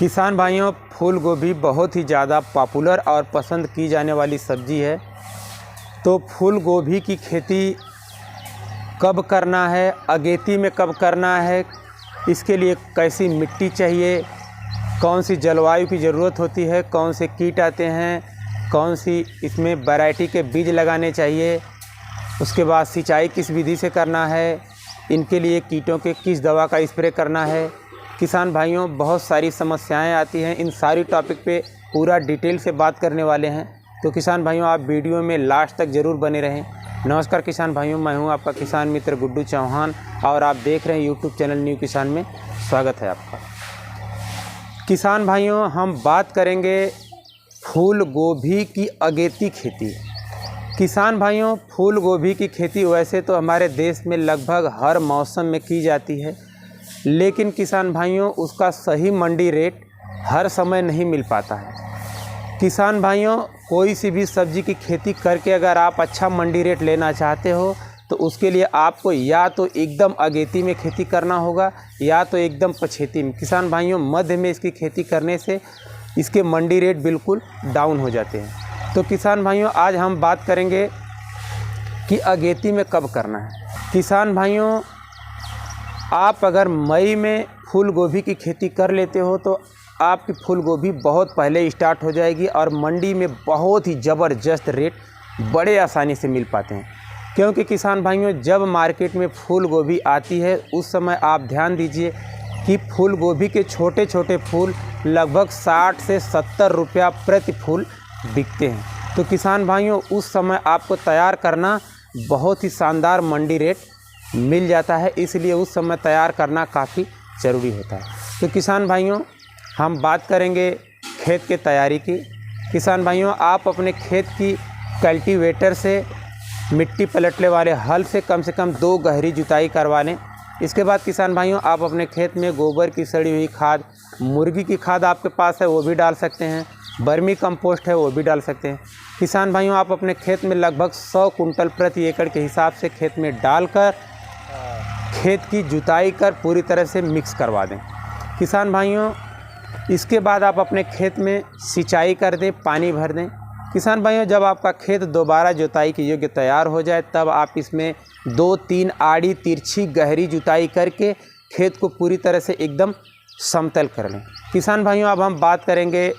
किसान भाइयों, फूल गोभी बहुत ही ज़्यादा पॉपुलर और पसंद की जाने वाली सब्ज़ी है। तो फूल गोभी की खेती कब करना है, अगेती में कब करना है, इसके लिए कैसी मिट्टी चाहिए, कौन सी जलवायु की ज़रूरत होती है, कौन से कीट आते हैं, कौन सी इसमें वैरायटी के बीज लगाने चाहिए, उसके बाद सिंचाई किस विधि से करना है, इनके लिए कीटों के किस दवा का स्प्रे करना है। किसान भाइयों, बहुत सारी समस्याएं आती हैं। इन सारी टॉपिक पे पूरा डिटेल से बात करने वाले हैं। तो किसान भाइयों, आप वीडियो में लास्ट तक ज़रूर बने रहें। नमस्कार किसान भाइयों, मैं हूं आपका किसान मित्र गुड्डू चौहान और आप देख रहे हैं यूट्यूब चैनल न्यू किसान में। स्वागत है आपका। किसान भाइयों, हम बात करेंगे फूल गोभी की अगेती खेती। किसान भाइयों, फूल गोभी की खेती वैसे तो हमारे देश में लगभग हर मौसम में की जाती है, लेकिन किसान भाइयों उसका सही मंडी रेट हर समय नहीं मिल पाता है। किसान भाइयों, कोई सी भी सब्ज़ी की खेती करके अगर आप अच्छा मंडी रेट लेना चाहते हो तो उसके लिए आपको या तो एकदम अगेती में खेती करना होगा या तो एकदम पछेती में। किसान भाइयों, मध्य में इसकी खेती करने से इसके मंडी रेट बिल्कुल डाउन हो जाते हैं। तो किसान भाइयों, आज हम बात करेंगे कि अगेती में कब करना है। किसान भाइयों, आप अगर मई में फूल गोभी की खेती कर लेते हो तो आपकी फूल गोभी बहुत पहले स्टार्ट हो जाएगी और मंडी में बहुत ही ज़बरदस्त रेट बड़े आसानी से मिल पाते हैं। क्योंकि किसान भाइयों, जब मार्केट में फूल गोभी आती है उस समय आप ध्यान दीजिए कि फूल गोभी के छोटे छोटे फूल लगभग 60 से 70 रुपया प्रति फूल बिकते हैं। तो किसान भाइयों, उस समय आपको तैयार करना बहुत ही शानदार मंडी रेट मिल जाता है, इसलिए उस समय तैयार करना काफ़ी ज़रूरी होता है। तो किसान भाइयों, हम बात करेंगे खेत के तैयारी की। किसान भाइयों, आप अपने खेत की कल्टीवेटर से मिट्टी पलटने वाले हल से कम 2 गहरी जुताई करवा लें। इसके बाद किसान भाइयों, आप अपने खेत में गोबर की सड़ी हुई खाद, मुर्गी की खाद आपके पास है वो भी डाल सकते हैं, वर्मी कंपोस्ट है वो भी डाल सकते हैं। किसान भाइयों, आप अपने खेत में लगभग 100 कुंटल प्रति एकड़ के हिसाब से खेत में डालकर खेत की जुताई कर पूरी तरह से मिक्स करवा दें। किसान भाइयों, इसके बाद आप अपने खेत में सिंचाई कर दें, पानी भर दें। किसान भाइयों, जब आपका खेत दोबारा जुताई के योग्य तैयार हो जाए तब आप इसमें 2-3 आड़ी तिरछी गहरी जुताई करके खेत को पूरी तरह से एकदम समतल कर लें। किसान भाइयों, अब हम बात करेंगे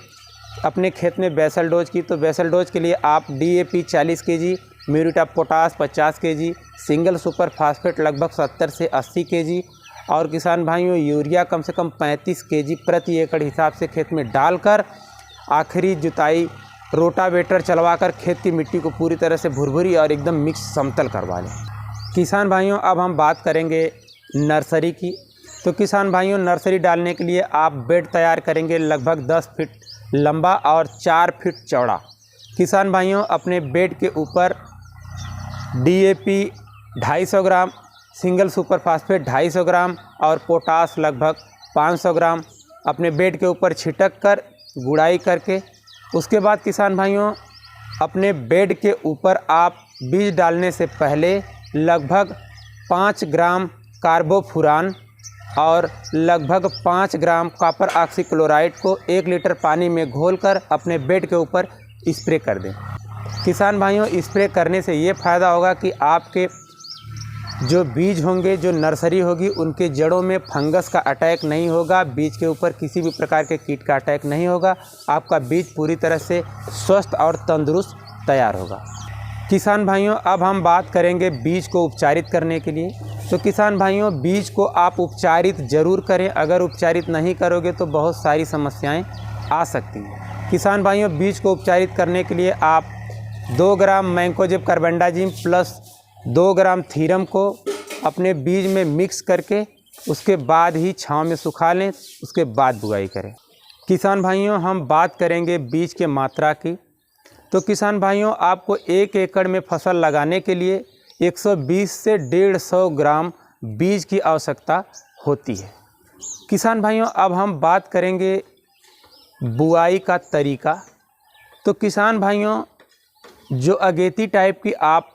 अपने खेत में बेसल डोज की। तो बेसल डोज के लिए आप DAP 40 kg, muriate of potash 50 kg, single super phosphate लगभग 70 से 80 kg और किसान भाइयों यूरिया कम से कम 35 kg प्रति एकड़ हिसाब से खेत में डालकर आखिरी जुताई रोटावेटर चलवाकर खेत की मिट्टी को पूरी तरह से भुरभुरी और एकदम मिक्स समतल करवा लें। किसान भाइयों, अब हम बात करेंगे नर्सरी की। तो किसान भाइयों, नर्सरी डालने के लिए आप बेड तैयार करेंगे लगभग 10 फीट लंबा और 4 फीट चौड़ा। किसान भाइयों, अपने बेड के ऊपर DAP 250 ग्राम, सिंगल सुपर फास्फेट 250 ग्राम और पोटास लगभग 500 ग्राम अपने बेड के ऊपर छिटक कर गुड़ाई करके, उसके बाद किसान भाइयों, अपने बेड के ऊपर आप बीज डालने से पहले लगभग 5 ग्राम कार्बोफुरान और लगभग 5 ग्राम कॉपर ऑक्सीक्लोराइड को 1 लीटर पानी में घोलकर अपने बेड के ऊपर स्प्रे कर दें। किसान भाइयों, स्प्रे करने से ये फ़ायदा होगा कि आपके जो बीज होंगे, जो नर्सरी होगी, उनके जड़ों में फंगस का अटैक नहीं होगा, बीज के ऊपर किसी भी प्रकार के कीट का अटैक नहीं होगा, आपका बीज पूरी तरह से स्वस्थ और तंदुरुस्त तैयार होगा। किसान भाइयों, अब हम बात करेंगे बीज को उपचारित करने के लिए। तो किसान भाइयों, बीज को आप उपचारित ज़रूर करें। अगर उपचारित नहीं करोगे तो बहुत सारी समस्याएं आ सकती हैं। किसान भाइयों, बीज को उपचारित करने के लिए आप 2 ग्राम मैंकोजेब कार्बेंडाजिम प्लस 2 ग्राम थीरम को अपने बीज में मिक्स करके उसके बाद ही छांव में सुखा लें, उसके बाद बुआई करें। किसान भाइयों, हम बात करेंगे बीज के मात्रा की। तो किसान भाइयों, आपको 1 एकड़ में फसल लगाने के लिए 120 से 150 ग्राम बीज की आवश्यकता होती है। किसान भाइयों, अब हम बात करेंगे बुआई का तरीका। तो किसान भाइयों, जो अगेती टाइप की आप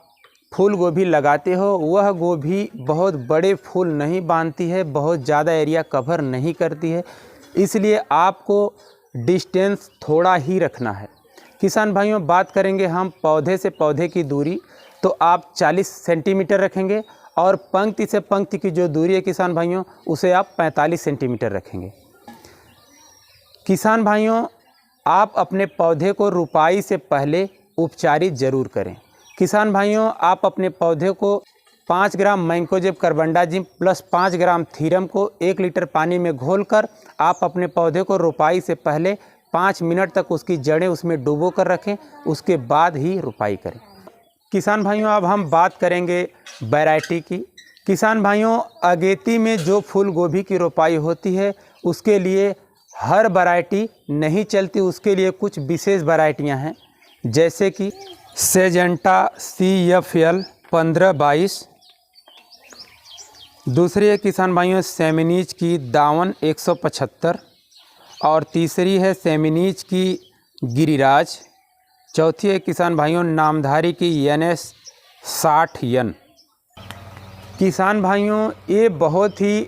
फूल गोभी लगाते हो वह गोभी बहुत बड़े फूल नहीं बांधती है, बहुत ज़्यादा एरिया कवर नहीं करती है। इसलिए आपको डिस्टेंस थोड़ा ही रखना है। किसान भाइयों, बात करेंगे हम पौधे से पौधे की दूरी, तो आप 40 सेंटीमीटर रखेंगे और पंक्ति से पंक्ति की जो दूरी है किसान भाइयों, उसे आप 45 सेंटीमीटर रखेंगे। किसान भाइयों, आप अपने पौधे को रुपाई से पहले उपचारित ज़रूर करें। किसान भाइयों, आप अपने पौधे को 5 ग्राम मैंकोजेब कार्बेंडाजिम प्लस 5 ग्राम थीरम को 1 लीटर पानी में घोलकर आप अपने पौधे को रुपाई से पहले 5 मिनट तक उसकी जड़ें उसमें डुबो कर रखें, उसके बाद ही रुपाई करें। किसान भाइयों, अब हम बात करेंगे वैरायटी की। किसान भाइयों, अगेती में जो फूल गोभी की रोपाई होती है उसके लिए हर वैरायटी नहीं चलती, उसके लिए कुछ विशेष वैरायटियां हैं, जैसे कि सेजेंटा CFL 1522, दूसरी है किसान भाइयों सेमिनीज की दावन 175 और तीसरी है सेमिनीज की गिरिराज, चौथी है किसान भाइयों नामधारी की NS 60N। किसान भाइयों, ये बहुत ही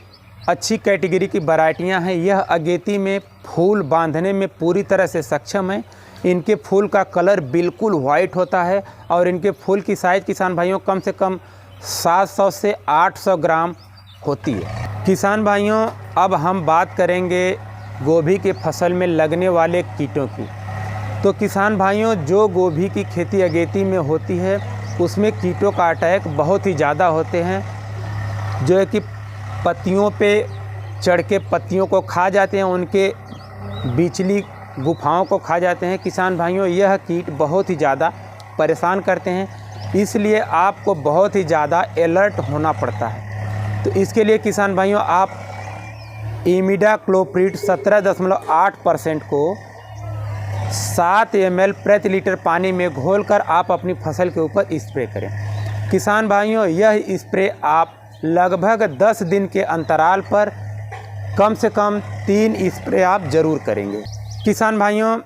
अच्छी कैटेगरी की वैरायटियां हैं। यह अगेती में फूल बांधने में पूरी तरह से सक्षम है। इनके फूल का कलर बिल्कुल वाइट होता है और इनके फूल की साइज़ किसान भाइयों कम से कम 700 से 800 ग्राम होती है। किसान भाइयों, अब हम बात करेंगे गोभी के फसल में लगने वाले कीटों की। तो किसान भाइयों, जो गोभी की खेती अगेती में होती है उसमें कीटों का अटैक बहुत ही ज़्यादा होते हैं, जो है कि पत्तियों पे चढ़ के पत्तियों को खा जाते हैं, उनके बिचली गुफाओं को खा जाते हैं। किसान भाइयों, यह कीट बहुत ही ज़्यादा परेशान करते हैं, इसलिए आपको बहुत ही ज़्यादा अलर्ट होना पड़ता है। तो इसके लिए किसान भाइयों आप इमिडाक्लोप्रिड 17.8% को 7 ml प्रति लीटर पानी में घोलकर आप अपनी फसल के ऊपर स्प्रे करें। किसान भाइयों, यह स्प्रे आप लगभग 10 दिन के अंतराल पर कम से कम 3 स्प्रे आप ज़रूर करेंगे। किसान भाइयों,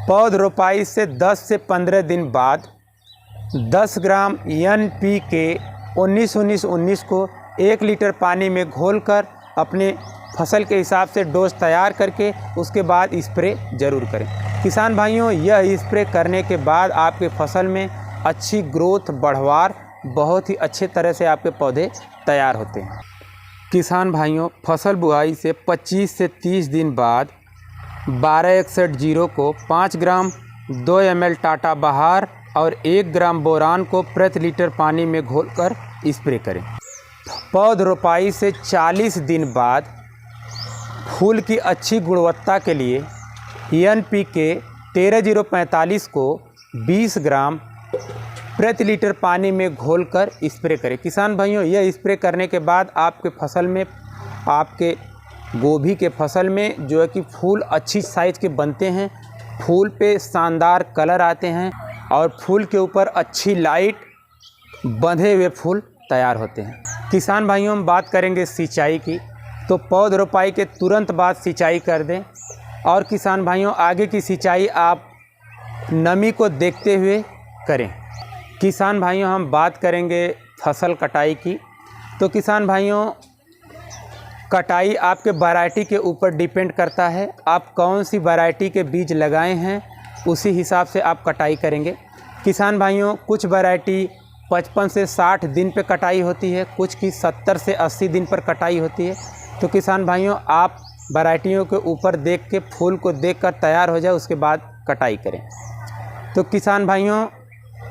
पौध रोपाई से 10 से 15 दिन बाद 10 ग्राम NPK 19-19-19 को 1 लीटर पानी में घोलकर अपने फसल के हिसाब से डोज तैयार करके उसके बाद स्प्रे ज़रूर करें। किसान भाइयों, यह स्प्रे करने के बाद आपके फसल में अच्छी ग्रोथ बढ़वार बहुत ही अच्छे तरह से आपके पौधे तैयार होते हैं। किसान भाइयों, फसल बुआई से 25 से 30 दिन बाद 1261 को 5 ग्राम 2 ml टाटा बहार और 1 ग्राम बोरान को प्रति लीटर पानी में घोलकर स्प्रे करें। पौध रोपाई से 40 दिन बाद फूल की अच्छी गुणवत्ता के लिए NPK 13045 को 20 ग्राम प्रति लीटर पानी में घोलकर स्प्रे करें। किसान भाइयों, यह स्प्रे करने के बाद आपके फसल में, आपके गोभी के फसल में जो है कि फूल अच्छी साइज़ के बनते हैं, फूल पे शानदार कलर आते हैं और फूल के ऊपर अच्छी लाइट बंधे हुए फूल तैयार होते हैं। किसान भाइयों, हम बात करेंगे सिंचाई की। तो पौध रोपाई के तुरंत बाद सिंचाई कर दें और किसान भाइयों आगे की सिंचाई आप नमी को देखते हुए करें। किसान भाइयों, हम बात करेंगे फसल कटाई की। तो किसान भाइयों, कटाई आपके वैरायटी के ऊपर डिपेंड करता है, आप कौन सी वैरायटी के बीज लगाए हैं उसी हिसाब से आप कटाई करेंगे। किसान भाइयों, कुछ वैरायटी 55 से 60 दिन पे कटाई होती है, कुछ की 70 से 80 दिन पर कटाई होती है। तो किसान भाइयों, आप वैरायटियों के ऊपर देख के फूल को देखकर तैयार हो जाए, उसके बाद कटाई करें। तो किसान भाइयों,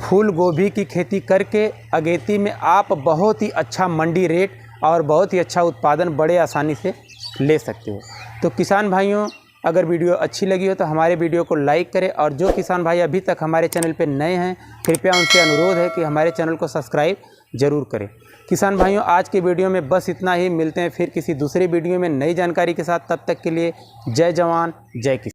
फूल गोभी की खेती करके अगेती में आप बहुत ही अच्छा मंडी रेट और बहुत ही अच्छा उत्पादन बड़े आसानी से ले सकते हो। तो किसान भाइयों, अगर वीडियो अच्छी लगी हो तो हमारे वीडियो को लाइक करें और जो किसान भाई अभी तक हमारे चैनल पर नए हैं कृपया उनसे अनुरोध है कि हमारे चैनल को सब्सक्राइब ज़रूर करें। किसान भाइयों, आज के वीडियो में बस इतना ही। मिलते हैं फिर किसी दूसरे वीडियो में नई जानकारी के साथ। तब तक के लिए जय जवान जय किसान।